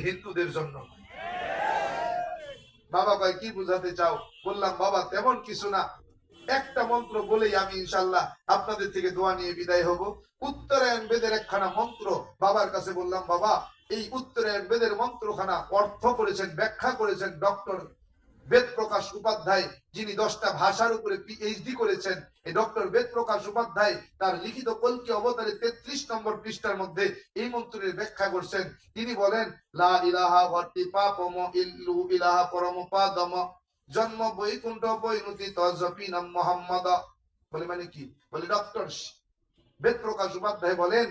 হিন্দুদের জন্য। বাবা কয় কি বুঝাতে চাও? বললাম বাবা তেমন কিছু না, একটা মন্ত্র বলেই আমি ইনশাল্লাহ আপনাদের থেকে দোয়া নিয়ে বিদায় হব। উত্তরায়ণ বেদের একখানা মন্ত্র বাবার কাছে বললাম, বাবা এই উত্তরায়ণ বেদের মন্ত্রখানা অর্থ করেছেন, ব্যাখ্যা করেছেন ডক্টর বেদ প্রকাশ উপাধ্যায়, যিনি 10টা ভাষার উপরে পিএইচডি করেছেন। এই ডক্টর বেদ প্রকাশ উপাধ্যায় তার লিখিত কল্কি অবতারে 33 নম্বর পৃষ্ঠার মধ্যে এই মন্ত্রের ব্যাখ্যা করছেন। তিনি বলেন, লা ইলাহা ভর্তি পাপম ইল্লু ইলাহা পরম পাদম জন্ম বৈকুণ্ঠ পৈনুতি তজপিনাম মোহাম্মদ। বলে মানে কি? বলে ডক্টর বেদ প্রকাশ উপাধ্যায় বলেন,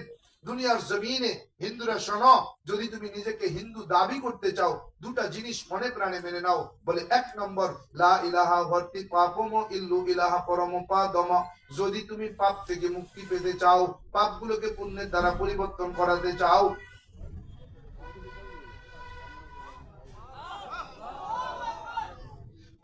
দুনিয়ার জমিনে হিন্দুরা শোনো, যদি তুমি নিজেকে হিন্দু দাবি করতে চাও দুটা জিনিস মনে প্রাণে মেনে নাও। বলে 1 নম্বর, লা ইলাহা ভর্তি পাপম ইল্লু ইলাহা পরম পাদম। যদি তুমি পাপ থেকে মুক্তি পেতে চাও, পাপগুলোকে পুণ্যের দ্বারা পরিবর্তন করাতে চাও,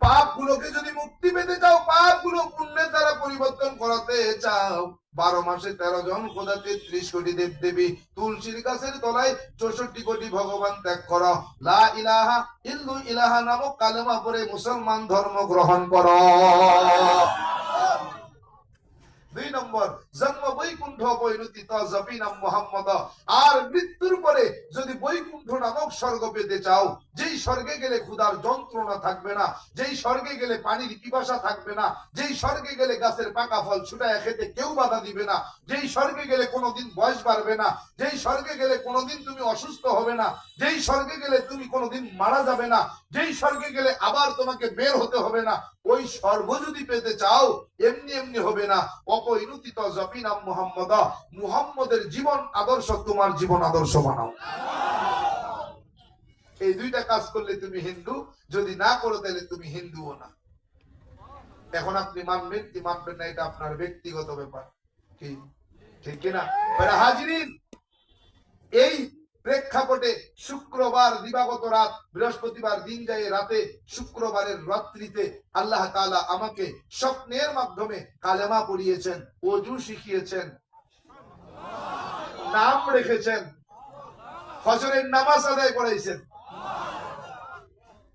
পাপগুলোকে যদি মুক্তি পেতে চাও, পাপগুলো পুণ্যের দ্বারা পরিবর্তন করাতে চাও, 12 মাসে 13 জন খোদা, 33 কোটি দেব দেবী, তুলসীর গাছের তলায় 64 কোটি ভগবান ত্যাগ করো, লা ইলাহা ইল্লু ইলাহা নামক কালেমা পড়ে মুসলমান ধর্ম গ্রহণ করো। 2 নম্বর, জন্ম বৈকুণ্ঠ পৈনুতি তজপিনাম মোহাম্মদ। আর মৃত্যুর পরে যদি বৈকুণ্ঠ নামক স্বর্গ পেতে চাও, যেই স্বর্গে গেলে ক্ষুধার যন্ত্রণা থাকবে না, যেই স্বর্গে গেলে পানির পিপাসা থাকবে না, যেই স্বর্গে গেলে গাছের পাকা ফল ছুটায় খেতে কেউ বাধা দিবে না, যেই স্বর্গে গেলে কোনোদিন বয়স বাড়বে না, যেই স্বর্গে গেলে কোনোদিন তুমি অসুস্থ হবে না, যেই স্বর্গে গেলে তুমি কোনোদিন মারা যাবে না, যেই স্বর্গে গেলে আবার তোমাকে বের হতে হবে না, ওই স্বর্গ যদি পেতে চাও এমনি এমনি হবে না। অপরিণুতিত জপিনাম মুহাম্মদ, মুহাম্মদের জীবন আদর্শ তোমার জীবন আদর্শ বানাও। এই দুইটা কাজ করলে তুমি হিন্দু, যদি না করো তাহলে তুমি হিন্দুও না। এখন আপনি মানবেন কি মানবেন না এটা আপনার ব্যক্তিগত ব্যাপার, কি ঠিক কিনা? হাজিরিন, এই প্রেক্ষাপটে শুক্রবার দিবাগত রাত, বৃহস্পতিবার দিন যায় রাতে, শুক্রবারের রাত্রিতে আল্লাহ তাআলা আমাকে স্বপ্নের মাধ্যমে কালেমা পড়িয়েছেন, ওযু শিখিয়েছেন, নাম রেখেছেন, ফজরের নামাজ আদায় করাইছেন।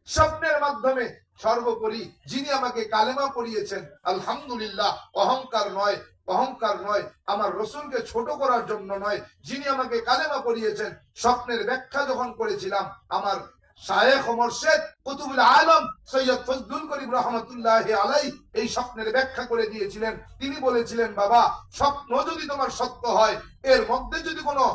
স্বপ্নের মাধ্যমে সর্বোপরি যিনি আমাকে কালেমা পড়িয়েছেন, আলহামদুলিল্লাহ, অহংকার নয়, অহংকার নয়, আমার রসুলকে ছোট করার জন্য নয়, যিনি আমাকে কালেমা পড়িয়েছেন। স্বপ্নের ব্যাখ্যা যখন করেছিলাম, আমার শায়েখ ও মুর্শিদ কুতুবুল আলম সৈয়দ ফজলুল করিম রহমাতুল্লাহি আলাইহি এই স্বপ্নের ব্যাখ্যা করে দিয়েছিলেন। তিনি বলেছিলেন, বাবা স্বপ্ন যদি তোমার সত্য হয়, এর মধ্যে যদি কোনো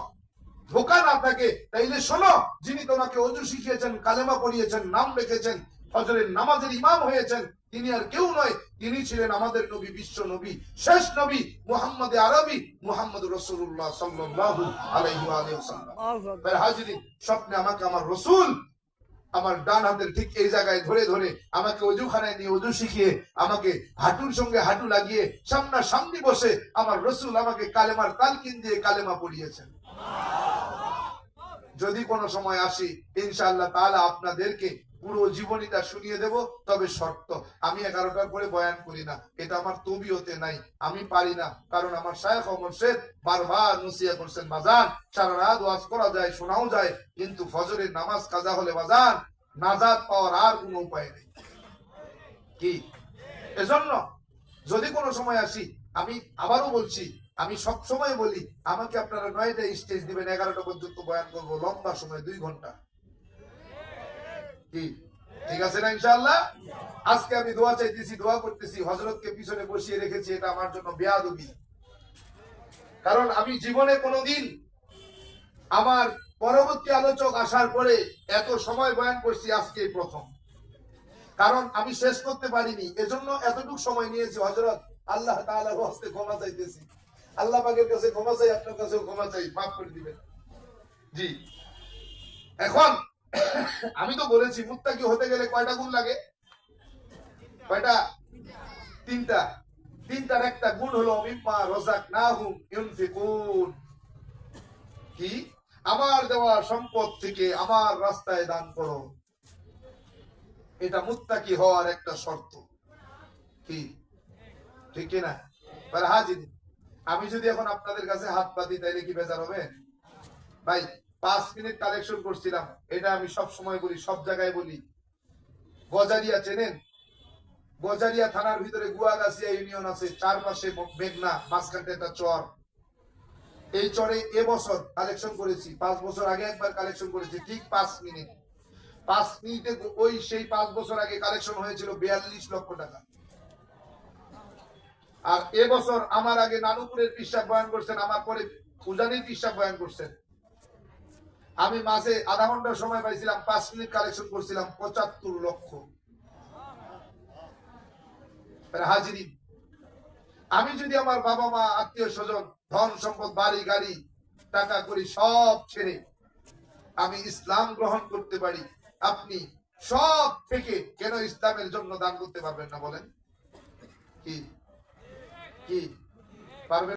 ধোঁকা না থাকে, তাইলে শোনো, যিনি তোমাকে ওযু শিখিয়েছেন, কালেমা পড়িয়েছেন, নাম রেখেছেন, ফজরের নামাজের ইমাম হয়েছেন, তিনি আর কেউ নয়, তিনি ছিলেন আমাদের নবী, বিশ্ব নবী, শেষ নবী মুহাম্মদ আরবি, মুহাম্মদ রাসূলুল্লাহ সাল্লাল্লাহু আলাইহি ওয়াসাল্লাম। হাজিরিন, স্বপ্নে আমাকে আমার রাসূল আমার ডান হাতের ঠিক এই জায়গায় ধরে ধরে আমাকে ওযুখানায় নিয়ে ওযু শিখিয়ে, আমাকে হাঁটুর সঙ্গে হাঁটু লাগিয়ে সামনাসামনি বসে আমার রাসূল আমাকে কালেমার তালকিন দিয়ে কালেমা পড়িয়েছেন। যদি কোনো সময় আসি ইনশাআল্লাহ তাআলা আপনাদেরকে পুরো জীবনীটা শুনিয়ে দেব। তবে শর্ত, আমি 11টার পরে বয়ান করি না, এটা আমার তবিয়তে নাই, আমি পারি না। কারণ আমার শায়েখ ও মুর্শিদ বারবার নসিহত করছেন, বাজান সারা রাত ওয়াজ করা যায়, শোনাও যায়, কিন্তু ফজরের নামাজ কাজা হলে বাজান নাজাত পাওয়ার আর কোনো উপায় নেই। কি এজন্য যদি কোনো সময় আসি, আমি আবারও বলছি, আমি সব সময় বলি, আমাকে আপনারা 9টা স্টেজ দিবেন, 11টা পর্যন্ত বয়ান করবো, লম্বা সময় 2 ঘন্টা। কি ঠিক আছে না? ইনশাআল্লাহ। আজকে আমি দোয়া চাইতেছি, দোয়া করতেছি, হযরতকে পিছনে বসিয়ে রেখেছি, এটা আমার জন্য বেয়াদবি। কারণ আমি জীবনে কোনোদিন আমার পরবর্তী আলোচক আসার পরে এত সময় বয়ান করছি আজকেই প্রথম। কারণ আমি শেষ করতে পারিনি, এজন্য এতটুকু সময় নিয়েছি। হযরত আল্লাহ তাআলার হস্তে ক্ষমা চাইতেছি, আল্লাহ পাকের কাছে ক্ষমা চাই, আপনার কাছেও ক্ষমা চাই, মাফ করে দিবেন। জি, এখন আমি তো বলেছি মুত্তাকি হতে গেলে কয়টা গুণ লাগে? কয়টা? 3টা। 3টার একটা গুণ হলো মিম্মা রাযাকনাহুম ইউনফিকুন। কি? আমার দেওয়া সম্পদ থেকে আমার রাস্তায় দান করো। এটা মুত্তাকি হওয়ার একটা শর্ত। কি ঠিক কিনা? হাজির, আমি যদি এখন আপনাদের কাছে হাত পাতি তাইলে কি বেজার হবে? ভাই 5 মিনিট কালেকশন করছিলাম। এটা আমি সব সময় বলি, সব জায়গায় বলি। গজারিয়া চেনেন? গজারিয়া থানার ভিতরে গুয়াগাছিয়া ইউনিয়ন আছে, চারপাশে মেঘনা, মাঝখানটা একটা চর। এই চরে এবছর কালেকশন করেছি, 5 বছর আগে একবার কালেকশন করেছি, ঠিক 5 মিনিট। 5 মিনিটে ওই সেই 5 বছর আগে কালেকশন হয়েছিল 42 লক্ষ টাকা। আর এবছর আমার আগে নানুপুরের পিসাব বয়ান করছেন, আমার পরে উজানির পিসাব বয়ান করছেন। আমি মাঝে আধা ঘন্টা সময় পাইছিলাম, 5 মিনিট কালেকশন করছিলাম 75 লক্ষ হাজিরি। আমি যদি আমার বাবা মা, আত্মীয় স্বজন, ধন সম্পদ, বাড়ি গাড়ি, টাকা করি সব ছেড়ে আমি ইসলাম গ্রহণ করতে পারি, আপনি সব থেকে কেন ইসলামের জন্য দান করতে পারবেন না বলেন? কি কি পারবেন?